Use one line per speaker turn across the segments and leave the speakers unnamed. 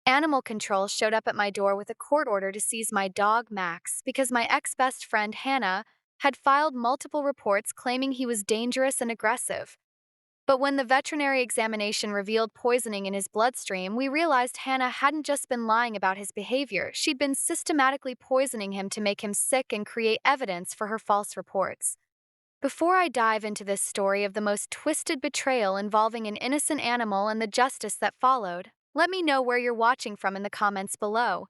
Animal control showed up at my door with a court order to seize my dog, Max, because my ex-best friend, Hannah, had filed multiple reports claiming he was dangerous and aggressive. But when the veterinary examination revealed poisoning in his bloodstream, we realized Hannah hadn't just been lying about his behavior, she'd been systematically poisoning him to make him sick and create evidence for her false reports. Before I dive into this story of the most twisted betrayal involving an innocent animal and the justice that followed, let me know where you're watching from in the comments below.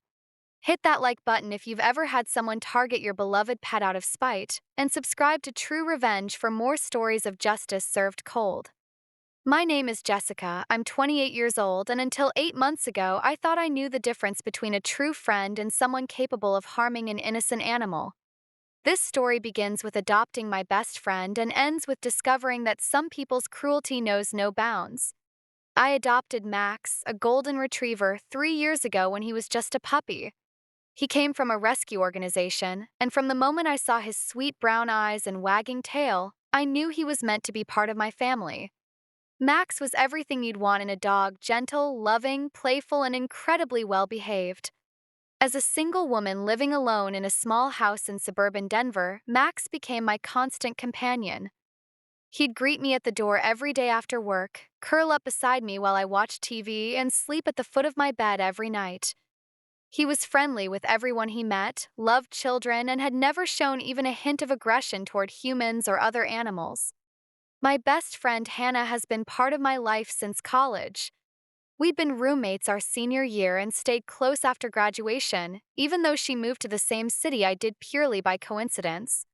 Hit that like button if you've ever had someone target your beloved pet out of spite, and subscribe to True Revenge for more stories of justice served cold. My name is Jessica, I'm 28 years old, and until 8 months ago, I thought I knew the difference between a true friend and someone capable of harming an innocent animal. This story begins with adopting my best friend and ends with discovering that some people's cruelty knows no bounds. I adopted Max, a golden retriever, 3 years ago when he was just a puppy. He came from a rescue organization, and from the moment I saw his sweet brown eyes and wagging tail, I knew he was meant to be part of my family. Max was everything you'd want in a dog: gentle, loving, playful, and incredibly well-behaved. As a single woman living alone in a small house in suburban Denver, Max became my constant companion. He'd greet me at the door every day after work, curl up beside me while I watched TV, and sleep at the foot of my bed every night. He was friendly with everyone he met, loved children, and had never shown even a hint of aggression toward humans or other animals. My best friend Hannah has been part of my life since college. We'd been roommates our senior year and stayed close after graduation, even though she moved to the same city I did purely by coincidence.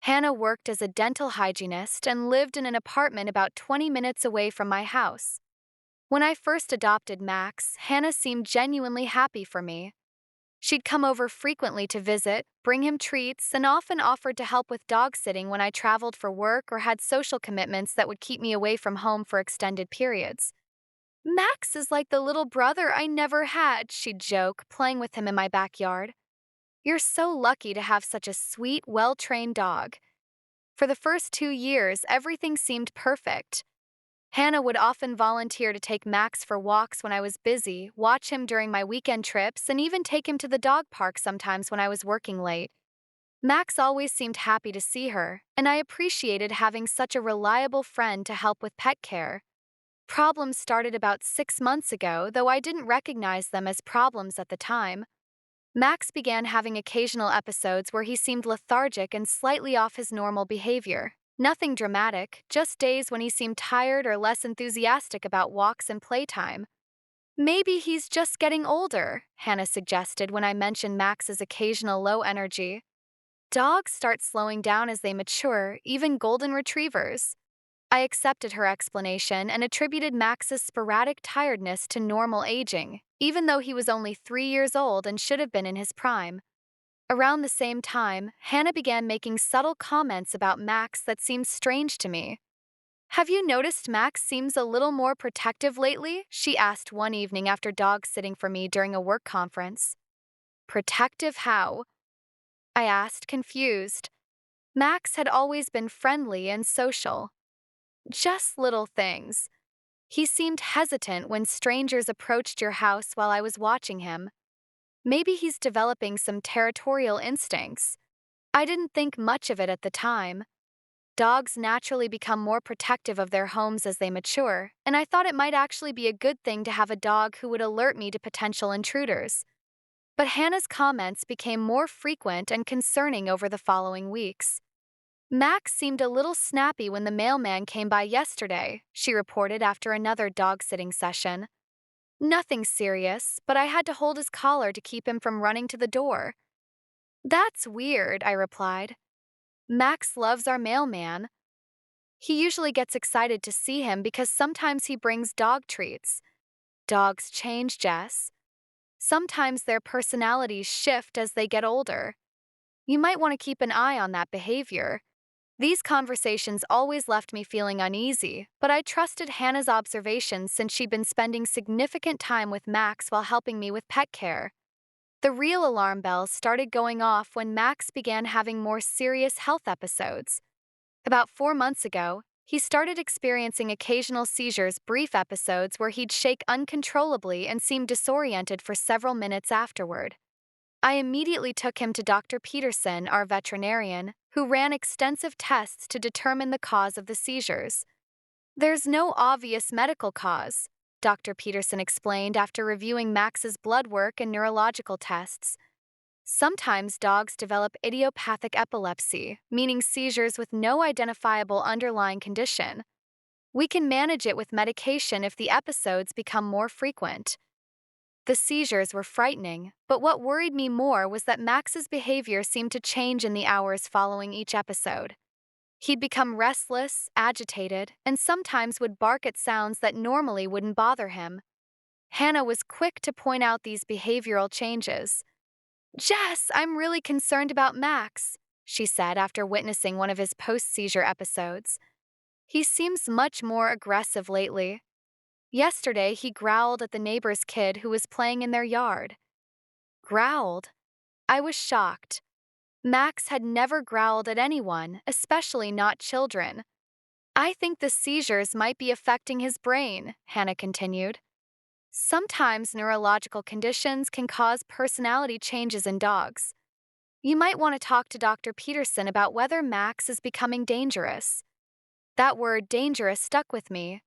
Hannah worked as a dental hygienist and lived in an apartment about 20 minutes away from my house. When I first adopted Max, Hannah seemed genuinely happy for me. She'd come over frequently to visit, bring him treats, and often offered to help with dog sitting when I traveled for work or had social commitments that would keep me away from home for extended periods. "Max is like the little brother I never had," she'd joke, playing with him in my backyard. "You're so lucky to have such a sweet, well-trained dog." For the first 2 years, everything seemed perfect. Hannah would often volunteer to take Max for walks when I was busy, watch him during my weekend trips, and even take him to the dog park sometimes when I was working late. Max always seemed happy to see her, and I appreciated having such a reliable friend to help with pet care. Problems started about 6 months ago, though I didn't recognize them as problems at the time. Max began having occasional episodes where he seemed lethargic and slightly off his normal behavior. Nothing dramatic, just days when he seemed tired or less enthusiastic about walks and playtime. "Maybe he's just getting older," Hannah suggested when I mentioned Max's occasional low energy. "Dogs start slowing down as they mature, even golden retrievers." I accepted her explanation and attributed Max's sporadic tiredness to normal aging, even though he was only 3 years old and should have been in his prime. Around the same time, Hannah began making subtle comments about Max that seemed strange to me. "Have you noticed Max seems a little more protective lately?" she asked one evening after dog sitting for me during a work conference. "Protective how?" I asked, confused. Max had always been friendly and social. "Just little things." He seemed hesitant when strangers approached your house while I was watching him. "Maybe he's developing some territorial instincts." I didn't think much of it at the time. Dogs naturally become more protective of their homes as they mature, and I thought it might actually be a good thing to have a dog who would alert me to potential intruders. But Hannah's comments became more frequent and concerning over the following weeks. "Max seemed a little snappy when the mailman came by yesterday," she reported after another dog-sitting session. "Nothing serious, but I had to hold his collar to keep him from running to the door." "That's weird," I replied. "Max loves our mailman. He usually gets excited to see him because sometimes he brings dog treats." "Dogs change, Jess. Sometimes their personalities shift as they get older. You might want to keep an eye on that behavior." These conversations always left me feeling uneasy, but I trusted Hannah's observations since she'd been spending significant time with Max while helping me with pet care. The real alarm bells started going off when Max began having more serious health episodes. About 4 months ago, he started experiencing occasional seizures, brief episodes where he'd shake uncontrollably and seem disoriented for several minutes afterward. I immediately took him to Dr. Peterson, our veterinarian, who ran extensive tests to determine the cause of the seizures. There's no obvious medical cause, Dr. Peterson explained after reviewing Max's blood work and neurological tests. Sometimes dogs develop idiopathic epilepsy, meaning seizures with no identifiable underlying condition. We can manage it with medication if the episodes become more frequent. The seizures were frightening, but what worried me more was that Max's behavior seemed to change in the hours following each episode. He'd become restless, agitated, and sometimes would bark at sounds that normally wouldn't bother him. Hannah was quick to point out these behavioral changes. "Jess, I'm really concerned about Max," she said after witnessing one of his post-seizure episodes. "He seems much more aggressive lately. Yesterday, he growled at the neighbor's kid who was playing in their yard." Growled? I was shocked. Max had never growled at anyone, especially not children. "I think the seizures might be affecting his brain," Hannah continued. "Sometimes neurological conditions can cause personality changes in dogs. You might want to talk to Dr. Peterson about whether Max is becoming dangerous." That word dangerous stuck with me.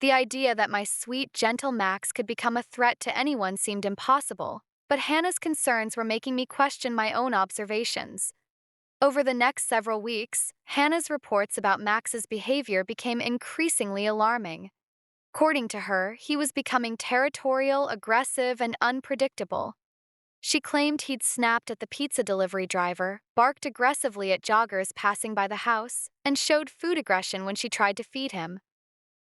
The idea that my sweet, gentle Max could become a threat to anyone seemed impossible, but Hannah's concerns were making me question my own observations. Over the next several weeks, Hannah's reports about Max's behavior became increasingly alarming. According to her, he was becoming territorial, aggressive, and unpredictable. She claimed he'd snapped at the pizza delivery driver, barked aggressively at joggers passing by the house, and showed food aggression when she tried to feed him.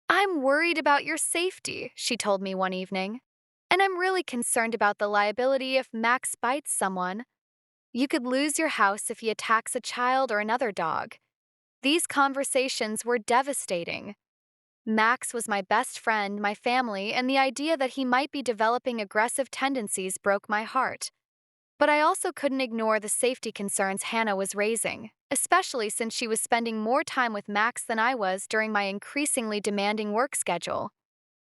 "I'm worried about your safety," she told me one evening. "And I'm really concerned about the liability if Max bites someone. You could lose your house if he attacks a child or another dog." These conversations were devastating. Max was my best friend, my family, and the idea that he might be developing aggressive tendencies broke my heart. But I also couldn't ignore the safety concerns Hannah was raising, especially since she was spending more time with Max than I was during my increasingly demanding work schedule.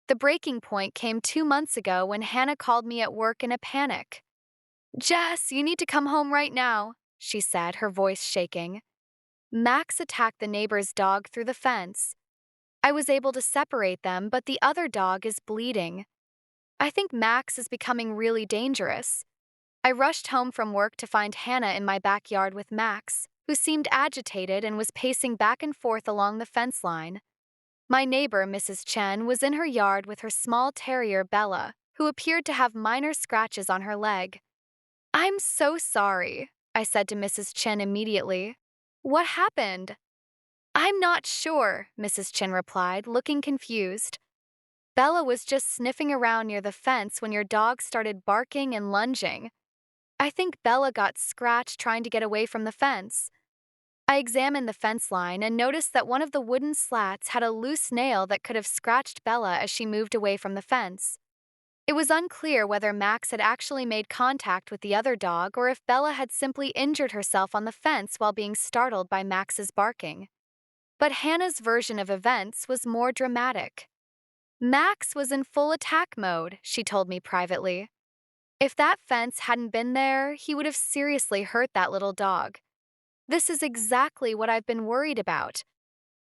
The breaking point came 2 months ago when Hannah called me at work in a panic. "Jess, you need to come home right now," she said, her voice shaking. "Max attacked the neighbor's dog through the fence. I was able to separate them, but the other dog is bleeding. I think Max is becoming really dangerous." I rushed home from work to find Hannah in my backyard with Max, who seemed agitated and was pacing back and forth along the fence line. My neighbor, Mrs. Chen, was in her yard with her small terrier, Bella, who appeared to have minor scratches on her leg. "I'm so sorry," I said to Mrs. Chen immediately. "What happened?" "I'm not sure," Mrs. Chen replied, looking confused. "Bella was just sniffing around near the fence when your dog started barking and lunging. I think Bella got scratched trying to get away from the fence." I examined the fence line and noticed that one of the wooden slats had a loose nail that could have scratched Bella as she moved away from the fence. It was unclear whether Max had actually made contact with the other dog or if Bella had simply injured herself on the fence while being startled by Max's barking. But Hannah's version of events was more dramatic. "Max was in full attack mode," she told me privately. "If that fence hadn't been there, he would have seriously hurt that little dog. This is exactly what I've been worried about."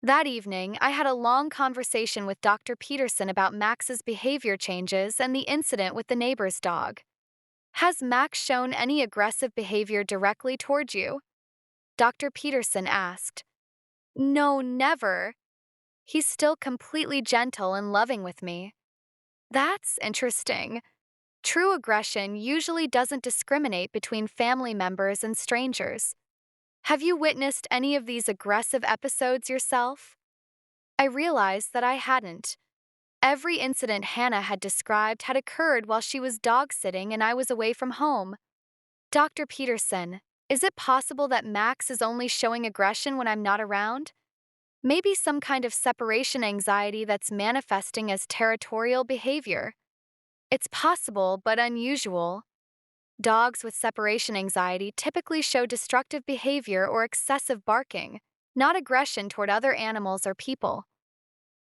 That evening, I had a long conversation with Dr. Peterson about Max's behavior changes and the incident with the neighbor's dog. "Has Max shown any aggressive behavior directly toward you?" Dr. Peterson asked. "No, never. He's still completely gentle and loving with me." "That's interesting. True aggression usually doesn't discriminate between family members and strangers. Have you witnessed any of these aggressive episodes yourself?" I realized that I hadn't. Every incident Hannah had described had occurred while she was dog-sitting and I was away from home. "Dr. Peterson, is it possible that Max is only showing aggression when I'm not around? Maybe some kind of separation anxiety that's manifesting as territorial behavior. It's possible, but unusual. Dogs with separation anxiety typically show destructive behavior or excessive barking, not aggression toward other animals or people.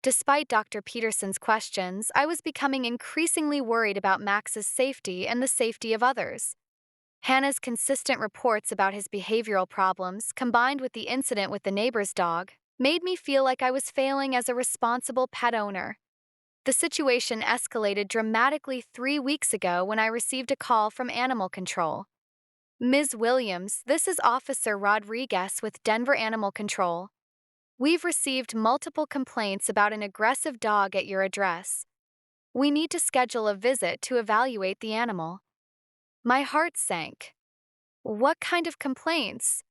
Despite Dr. Peterson's questions, I was becoming increasingly worried about Max's safety and the safety of others. Hannah's consistent reports about his behavioral problems, combined with the incident with the neighbor's dog, made me feel like I was failing as a responsible pet owner. The situation escalated dramatically 3 weeks ago when I received a call from Animal Control. Ms. Williams, this is Officer Rodriguez with Denver Animal Control. We've received multiple complaints about an aggressive dog at your address. We need to schedule a visit to evaluate the animal. My heart sank. What kind of complaints?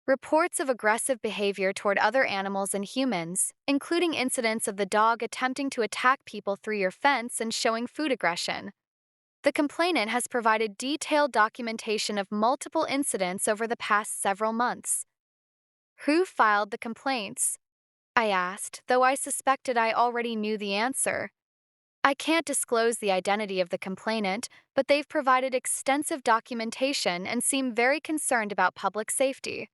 Reports of aggressive behavior toward other animals and humans, including incidents of the dog attempting to attack people through your fence and showing food aggression. The complainant has provided detailed documentation of multiple incidents over the past several months. Who filed the complaints? I asked, though I suspected I already knew the answer. I can't disclose the identity of the complainant, but they've provided extensive documentation and seem very concerned about public safety.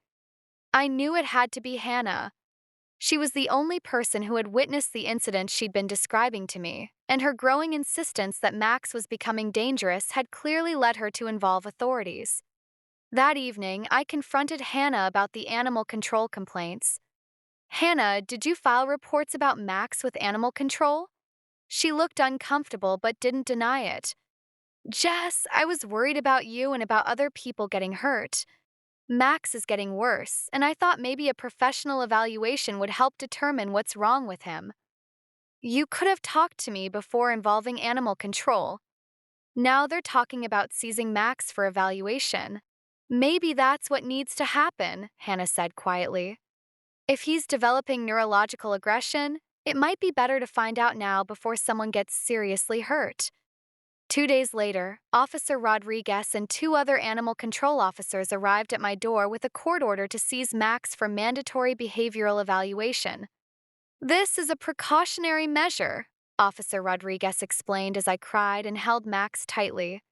I knew it had to be Hannah. She was the only person who had witnessed the incident she'd been describing to me, and her growing insistence that Max was becoming dangerous had clearly led her to involve authorities. That evening, I confronted Hannah about the animal control complaints. Hannah, did you file reports about Max with animal control? She looked uncomfortable but didn't deny it. Jess, I was worried about you and about other people getting hurt. Max is getting worse, and I thought maybe a professional evaluation would help determine what's wrong with him. You could have talked to me before involving animal control. Now they're talking about seizing Max for evaluation. Maybe that's what needs to happen, Hannah said quietly. If he's developing neurological aggression, it might be better to find out now before someone gets seriously hurt. 2 days later, Officer Rodriguez and 2 other animal control officers arrived at my door with a court order to seize Max for mandatory behavioral evaluation. This is a precautionary measure, Officer Rodriguez explained as I cried and held Max tightly.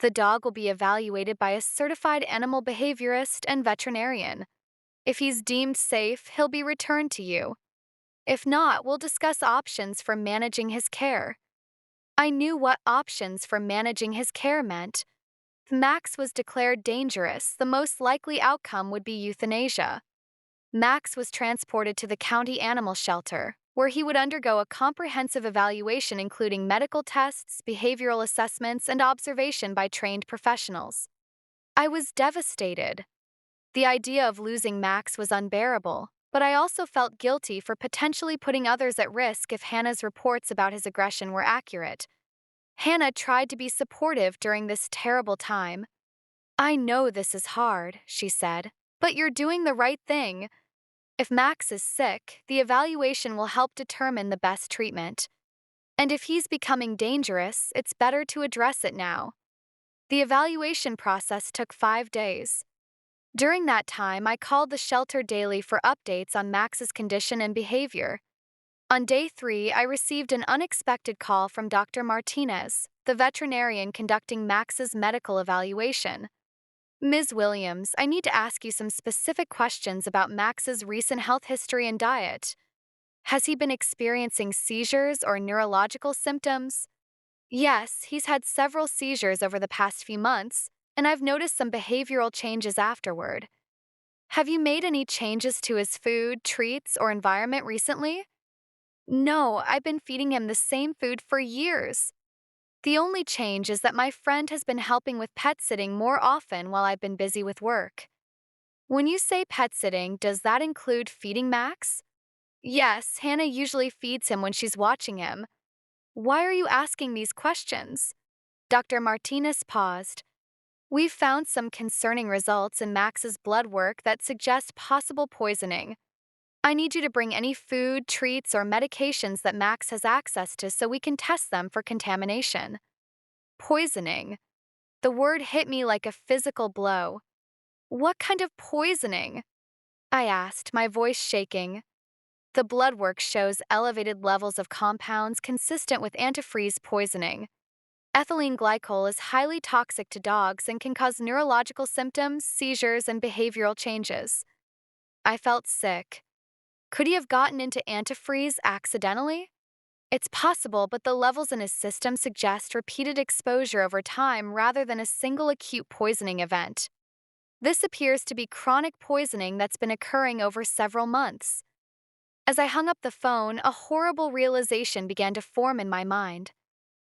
The dog will be evaluated by a certified animal behaviorist and veterinarian. If he's deemed safe, he'll be returned to you. If not, we'll discuss options for managing his care. I knew what options for managing his care meant. If Max was declared dangerous, the most likely outcome would be euthanasia. Max was transported to the county animal shelter, where he would undergo a comprehensive evaluation including medical tests, behavioral assessments, and observation by trained professionals. I was devastated. The idea of losing Max was unbearable, but I also felt guilty for potentially putting others at risk if Hannah's reports about his aggression were accurate. Hannah tried to be supportive during this terrible time. I know this is hard, she said, but you're doing the right thing. If Max is sick, the evaluation will help determine the best treatment. And if he's becoming dangerous, it's better to address it now. The evaluation process took 5 days. During that time, I called the shelter daily for updates on Max's condition and behavior. On day 3, I received an unexpected call from Dr. Martinez, the veterinarian conducting Max's medical evaluation. Ms. Williams, I need to ask you some specific questions about Max's recent health history and diet. Has he been experiencing seizures or neurological symptoms? Yes, he's had several seizures over the past few months, and I've noticed some behavioral changes afterward. Have you made any changes to his food, treats, or environment recently? No, I've been feeding him the same food for years. The only change is that my friend has been helping with pet sitting more often while I've been busy with work. When you say pet sitting, does that include feeding Max? Yes, Hannah usually feeds him when she's watching him. Why are you asking these questions? Dr. Martinez paused. We've found some concerning results in Max's blood work that suggest possible poisoning. I need you to bring any food, treats, or medications that Max has access to so we can test them for contamination. Poisoning. The word hit me like a physical blow. What kind of poisoning? I asked, my voice shaking. The blood work shows elevated levels of compounds consistent with antifreeze poisoning. Ethylene glycol is highly toxic to dogs and can cause neurological symptoms, seizures, and behavioral changes. I felt sick. Could he have gotten into antifreeze accidentally? It's possible, but the levels in his system suggest repeated exposure over time rather than a single acute poisoning event. This appears to be chronic poisoning that's been occurring over several months. As I hung up the phone, a horrible realization began to form in my mind.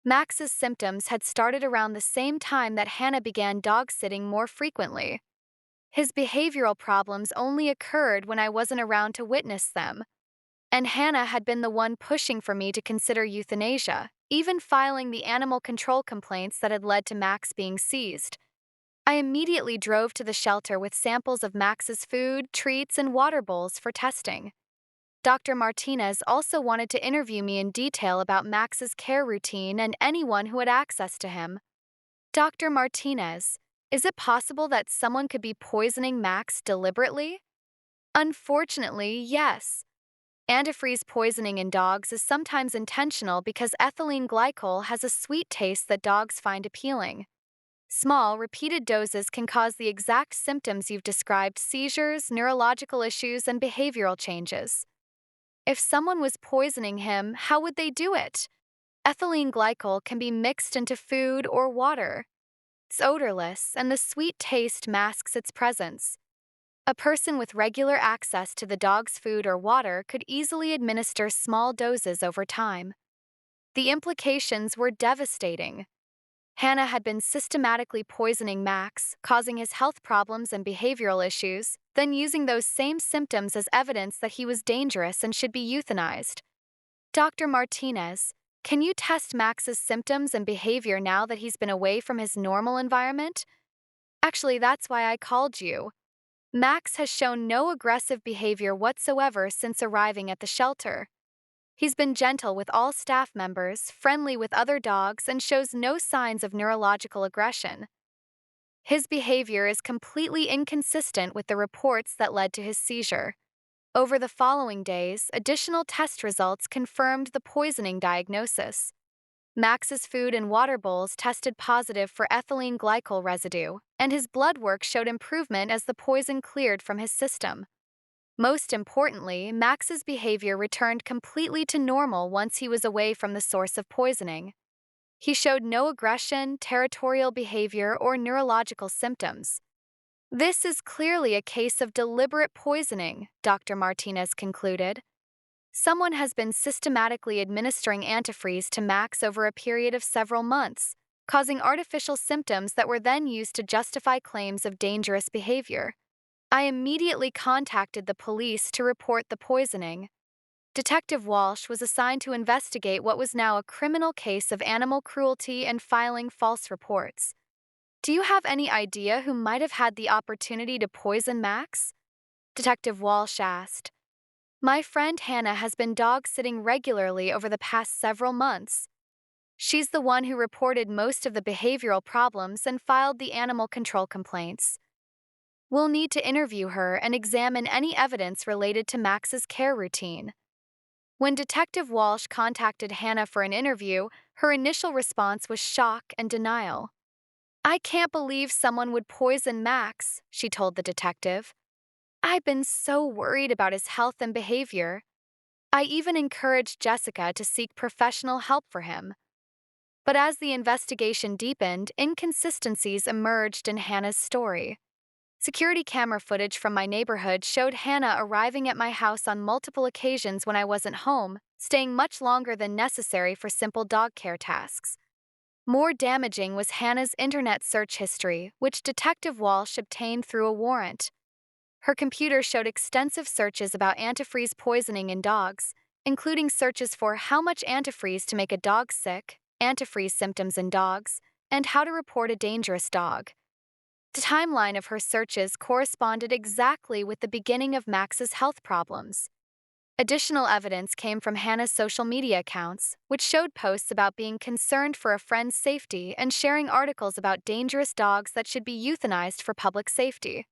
Max's symptoms had started around the same time that Hannah began dog-sitting more frequently. His behavioral problems only occurred when I wasn't around to witness them, and Hannah had been the one pushing for me to consider euthanasia, even filing the animal control complaints that had led to Max being seized. I immediately drove to the shelter with samples of Max's food, treats, and water bowls for testing. Dr. Martinez also wanted to interview me in detail about Max's care routine and anyone who had access to him. Dr. Martinez, is it possible that someone could be poisoning Max deliberately? Unfortunately, yes. Antifreeze poisoning in dogs is sometimes intentional because ethylene glycol has a sweet taste that dogs find appealing. Small, repeated doses can cause the exact symptoms you've described: seizures, neurological issues, and behavioral changes. If someone was poisoning him, how would they do it? Ethylene glycol can be mixed into food or water. It's odorless, and the sweet taste masks its presence. A person with regular access to the dog's food or water could easily administer small doses over time. The implications were devastating. Hannah had been systematically poisoning Max, causing his health problems and behavioral issues, then using those same symptoms as evidence that he was dangerous and should be euthanized. Dr. Martinez, can you test Max's symptoms and behavior now that he's been away from his normal environment? Actually, that's why I called you. Max has shown no aggressive behavior whatsoever since arriving at the shelter. He's been gentle with all staff members, friendly with other dogs, and shows no signs of neurological aggression. His behavior is completely inconsistent with the reports that led to his seizure. Over the following days, additional test results confirmed the poisoning diagnosis. Max's food and water bowls tested positive for ethylene glycol residue, and his blood work showed improvement as the poison cleared from his system. Most importantly, Max's behavior returned completely to normal once he was away from the source of poisoning. He showed no aggression, territorial behavior, or neurological symptoms. This is clearly a case of deliberate poisoning, Dr. Martinez concluded. Someone has been systematically administering antifreeze to Max over a period of several months, causing artificial symptoms that were then used to justify claims of dangerous behavior. I immediately contacted the police to report the poisoning. Detective Walsh was assigned to investigate what was now a criminal case of animal cruelty and filing false reports. Do you have any idea who might have had the opportunity to poison Max? Detective Walsh asked. My friend Hannah has been dog-sitting regularly over the past several months. She's the one who reported most of the behavioral problems and filed the animal control complaints. We'll need to interview her and examine any evidence related to Max's care routine. When Detective Walsh contacted Hannah for an interview, her initial response was shock and denial. I can't believe someone would poison Max, she told the detective. I've been so worried about his health and behavior. I even encouraged Jessica to seek professional help for him. But as the investigation deepened, inconsistencies emerged in Hannah's story. Security camera footage from my neighborhood showed Hannah arriving at my house on multiple occasions when I wasn't home, staying much longer than necessary for simple dog care tasks. More damaging was Hannah's internet search history, which Detective Walsh obtained through a warrant. Her computer showed extensive searches about antifreeze poisoning in dogs, including searches for how much antifreeze to make a dog sick, antifreeze symptoms in dogs, and how to report a dangerous dog. The timeline of her searches corresponded exactly with the beginning of Max's health problems. Additional evidence came from Hannah's social media accounts, which showed posts about being concerned for a friend's safety and sharing articles about dangerous dogs that should be euthanized for public safety.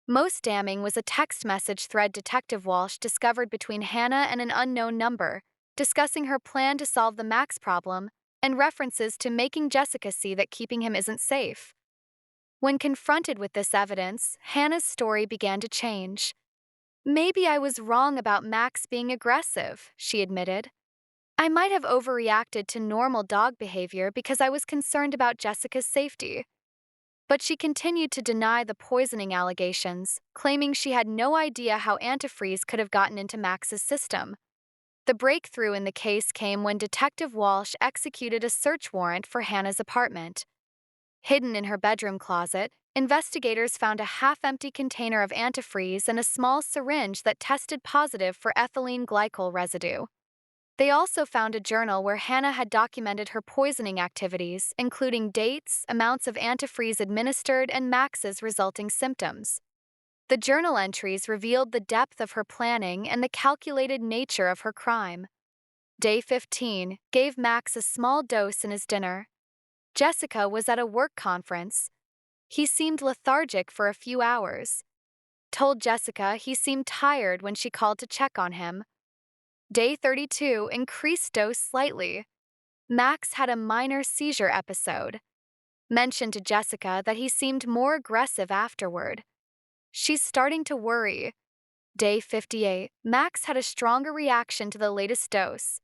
Most damning was a text message thread Detective Walsh discovered between Hannah and an unknown number, discussing her plan to solve the Max problem and references to making Jessica see that keeping him isn't safe. When confronted with this evidence, Hannah's story began to change. Maybe I was wrong about Max being aggressive, she admitted. I might have overreacted to normal dog behavior because I was concerned about Jessica's safety. But she continued to deny the poisoning allegations, claiming she had no idea how antifreeze could have gotten into Max's system. The breakthrough in the case came when Detective Walsh executed a search warrant for Hannah's apartment. Hidden in her bedroom closet, investigators found a half-empty container of antifreeze and a small syringe that tested positive for ethylene glycol residue. They also found a journal where Hannah had documented her poisoning activities, including dates, amounts of antifreeze administered, and Max's resulting symptoms. The journal entries revealed the depth of her planning and the calculated nature of her crime. Day 15 gave Max a small dose in his dinner. Jessica was at a work conference. He seemed lethargic for a few hours. Told Jessica he seemed tired when she called to check on him. Day 32 increased dose slightly. Max had a minor seizure episode. Mentioned to Jessica that he seemed more aggressive afterward. She's starting to worry. Day 58, Max had a stronger reaction to the latest dose.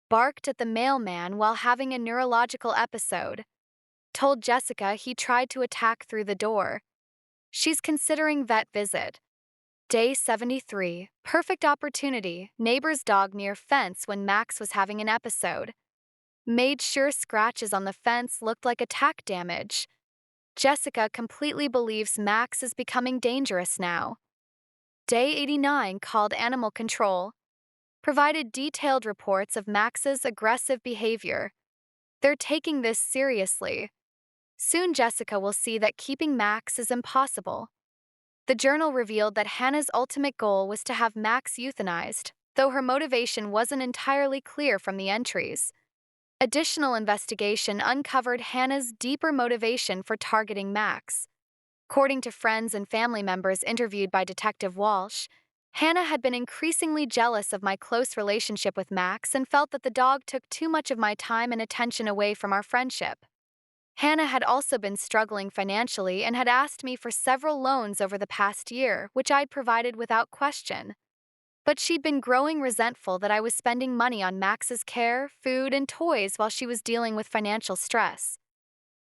Barked at the mailman while having a neurological episode. Told Jessica he tried to attack through the door. She's considering vet visit. Day 73, perfect opportunity, neighbor's dog near fence when Max was having an episode. Made sure scratches on the fence looked like attack damage. Jessica completely believes Max is becoming dangerous now. Day 89 called animal control. Provided detailed reports of Max's aggressive behavior. They're taking this seriously. Soon Jessica will see that keeping Max is impossible. The journal revealed that Hannah's ultimate goal was to have Max euthanized, though her motivation wasn't entirely clear from the entries. Additional investigation uncovered Hannah's deeper motivation for targeting Max. According to friends and family members interviewed by Detective Walsh, Hannah had been increasingly jealous of my close relationship with Max and felt that the dog took too much of my time and attention away from our friendship. Hannah had also been struggling financially and had asked me for several loans over the past year, which I'd provided without question. But she'd been growing resentful that I was spending money on Max's care, food, and toys while she was dealing with financial stress.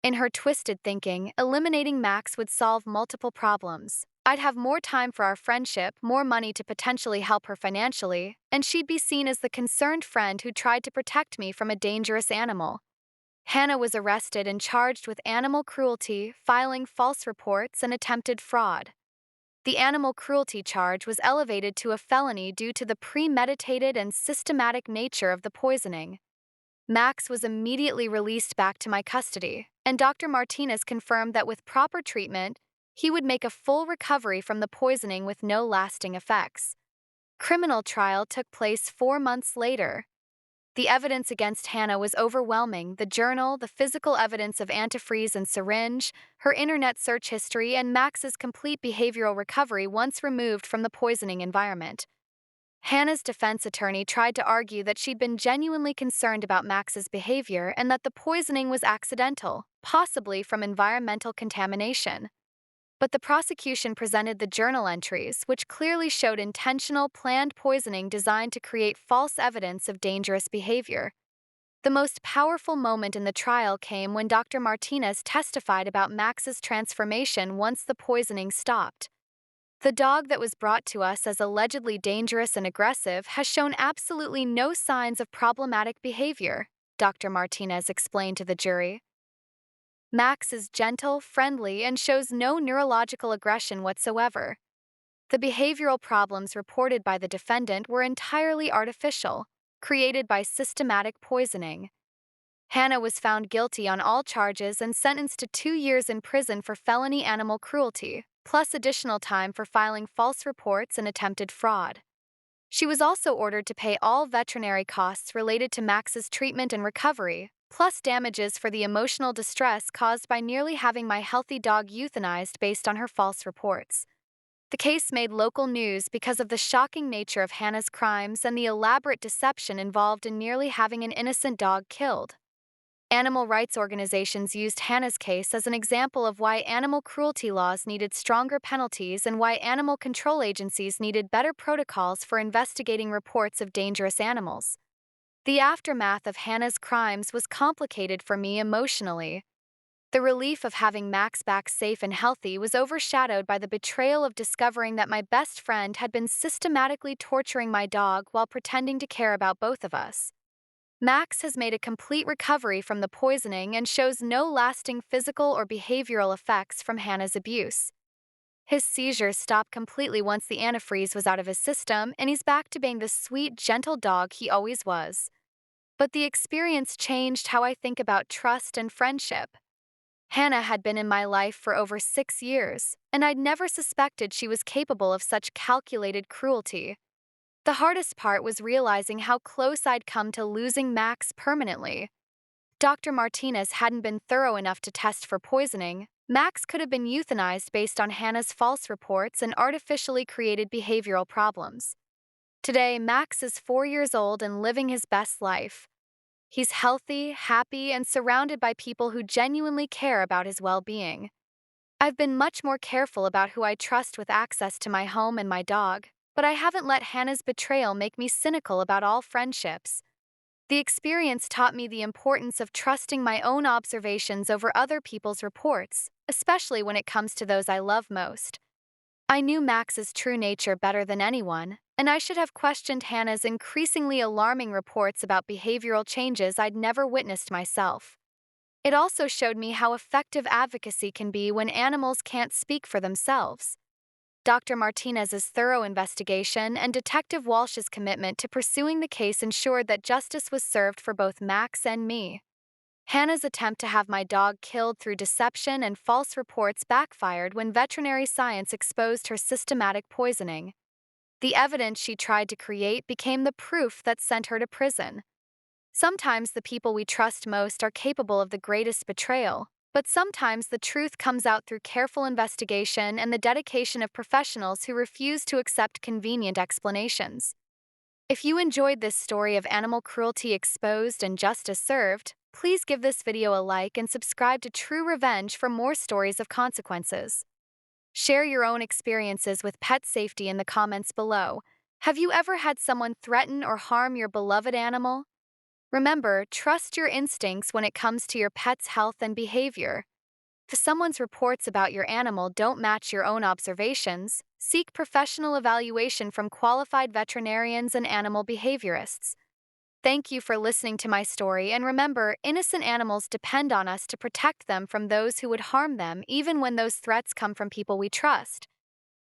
In her twisted thinking, eliminating Max would solve multiple problems. I'd have more time for our friendship, more money to potentially help her financially, and she'd be seen as the concerned friend who tried to protect me from a dangerous animal. Hannah was arrested and charged with animal cruelty, filing false reports, and attempted fraud. The animal cruelty charge was elevated to a felony due to the premeditated and systematic nature of the poisoning. Max was immediately released back to my custody, and Dr. Martinez confirmed that with proper treatment, he would make a full recovery from the poisoning with no lasting effects. Criminal trial took place 4 months later. The evidence against Hannah was overwhelming: the journal, the physical evidence of antifreeze and syringe, her internet search history, and Max's complete behavioral recovery once removed from the poisoning environment. Hannah's defense attorney tried to argue that she'd been genuinely concerned about Max's behavior and that the poisoning was accidental, possibly from environmental contamination. But the prosecution presented the journal entries, which clearly showed intentional, planned poisoning designed to create false evidence of dangerous behavior. The most powerful moment in the trial came when Dr. Martinez testified about Max's transformation once the poisoning stopped. The dog that was brought to us as allegedly dangerous and aggressive has shown absolutely no signs of problematic behavior, Dr. Martinez explained to the jury. Max is gentle, friendly, and shows no neurological aggression whatsoever. The behavioral problems reported by the defendant were entirely artificial, created by systematic poisoning. Hannah was found guilty on all charges and sentenced to 2 years in prison for felony animal cruelty, plus additional time for filing false reports and attempted fraud. She was also ordered to pay all veterinary costs related to Max's treatment and recovery, plus damages for the emotional distress caused by nearly having my healthy dog euthanized based on her false reports. The case made local news because of the shocking nature of Hannah's crimes and the elaborate deception involved in nearly having an innocent dog killed. Animal rights organizations used Hannah's case as an example of why animal cruelty laws needed stronger penalties and why animal control agencies needed better protocols for investigating reports of dangerous animals. The aftermath of Hannah's crimes was complicated for me emotionally. The relief of having Max back safe and healthy was overshadowed by the betrayal of discovering that my best friend had been systematically torturing my dog while pretending to care about both of us. Max has made a complete recovery from the poisoning and shows no lasting physical or behavioral effects from Hannah's abuse. His seizures stopped completely once the antifreeze was out of his system, and he's back to being the sweet, gentle dog he always was. But the experience changed how I think about trust and friendship. Hannah had been in my life for over 6 years, and I'd never suspected she was capable of such calculated cruelty. The hardest part was realizing how close I'd come to losing Max permanently. Dr. Martinez hadn't been thorough enough to test for poisoning. Max could have been euthanized based on Hannah's false reports and artificially created behavioral problems. Today, Max is 4 years old and living his best life. He's healthy, happy, and surrounded by people who genuinely care about his well-being. I've been much more careful about who I trust with access to my home and my dog, but I haven't let Hannah's betrayal make me cynical about all friendships. The experience taught me the importance of trusting my own observations over other people's reports, especially when it comes to those I love most. I knew Max's true nature better than anyone, and I should have questioned Hannah's increasingly alarming reports about behavioral changes I'd never witnessed myself. It also showed me how effective advocacy can be when animals can't speak for themselves. Dr. Martinez's thorough investigation and Detective Walsh's commitment to pursuing the case ensured that justice was served for both Max and me. Hannah's attempt to have my dog killed through deception and false reports backfired when veterinary science exposed her systematic poisoning. The evidence she tried to create became the proof that sent her to prison. Sometimes the people we trust most are capable of the greatest betrayal, but sometimes the truth comes out through careful investigation and the dedication of professionals who refuse to accept convenient explanations. If you enjoyed this story of animal cruelty exposed and justice served, please give this video a like and subscribe to True Revenge for more stories of consequences. Share your own experiences with pet safety in the comments below. Have you ever had someone threaten or harm your beloved animal? Remember, trust your instincts when it comes to your pet's health and behavior. If someone's reports about your animal don't match your own observations, seek professional evaluation from qualified veterinarians and animal behaviorists. Thank you for listening to my story, and remember, innocent animals depend on us to protect them from those who would harm them, even when those threats come from people we trust.